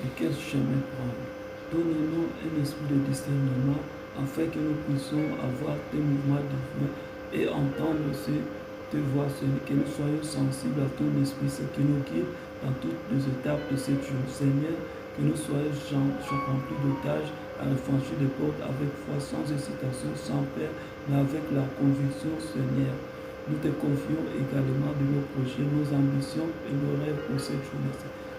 et quel chemin prendre. Donne-nous un esprit de discernement afin que nous puissions avoir tes mouvements divins et entendre aussi tes voix, Seigneur, que nous soyons sensibles à ton esprit, ce qui nous guide dans toutes les étapes de cette journée. Seigneur, que nous soyons remplis d'otages à franchir des portes avec foi, sans hésitation, sans peur, mais avec la conviction, Seigneur. Nous te confions également de nos projets, nos ambitions et nos rêves pour cette journée.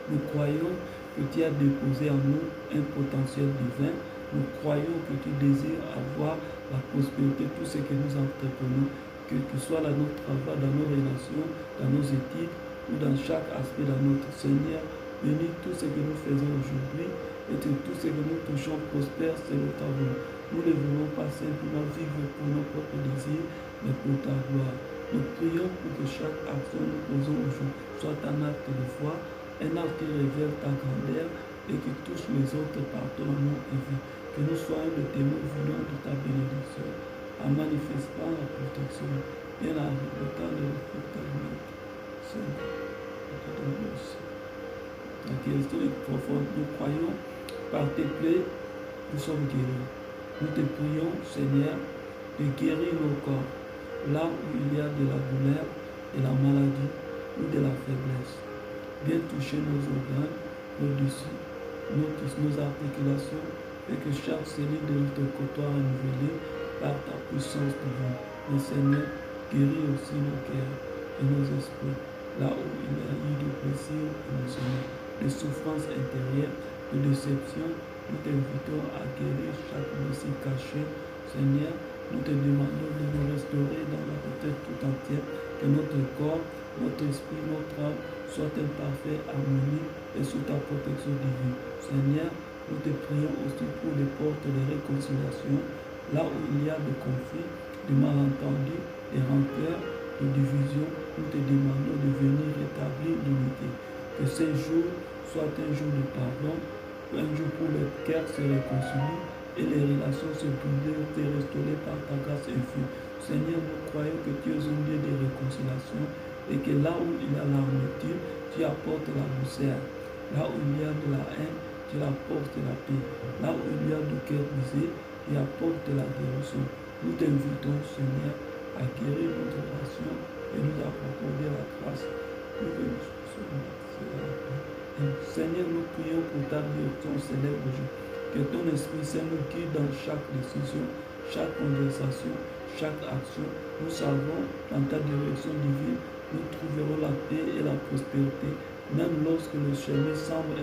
Nous croyons que tu as déposé en nous un potentiel divin. Nous croyons que tu désires avoir la prospérité, tout ce que nous entreprenons, que ce soit dans notre travail, dans nos relations, dans nos études ou dans chaque aspect de notre Seigneur. Bénis tout ce que nous faisons aujourd'hui et que tout ce que nous touchons prospère, c'est le ta volonté. Nous ne voulons pas simplement vivre pour nos propres désirs, mais pour ta gloire. Nous prions pour que chaque action que nous posons aujourd'hui soit un acte de foi, un acte qui révèle ta grandeur et qui touche les autres par ton amour et vie. Que nous soyons des témoins vivants de ta bénédiction, en manifestant la protection et la temps de ta volonté. Seigneur, la question est profonde. Nous croyons par tes plaies, nous sommes guéris. Nous te prions, Seigneur, de guérir nos corps, là où il y a de la douleur, de la maladie ou de la faiblesse. Viens toucher nos organes, nos tissus, nos articulations, et que chaque cellule de notre corps soit renouvelée par ta puissance divine. Mais Seigneur, guéris aussi nos cœurs et nos esprits, là où il y a eu de plaisir émotionnel, de souffrances intérieures, de déception. Nous t'invitons à guérir chaque blessure cachée. Seigneur, nous te demandons de nous restaurer dans la tête tout entière, que notre corps, notre esprit, notre âme soient en parfaite harmonie et sous ta protection divine. Seigneur, nous te prions aussi pour les portes de réconciliation, là où il y a des conflits, des malentendus, des rancœurs, des divisions. Nous te demandons de venir rétablir l'unité. Que ce jour soit un jour de pardon, un jour où les cœurs se réconcilient et les relations se brisent et restaurées par ta grâce infinie. Seigneur, nous croyons que tu es un Dieu de réconciliation et que là où il y a l'amertume, tu apportes la douceur. Là où il y a de la haine, tu apportes la paix. Là où il y a du cœur brisé, tu apportes la guérison. Nous t'invitons, Seigneur, à guérir notre relation et nous accorder la grâce pour que nous soyons. Seigneur, nous prions pour ta direction célèbre aujourd'hui. Que ton Esprit Saint nous guide dans chaque décision, chaque conversation, chaque action. Nous savons, dans ta direction divine, nous trouverons la paix et la prospérité, même lorsque le chemin semble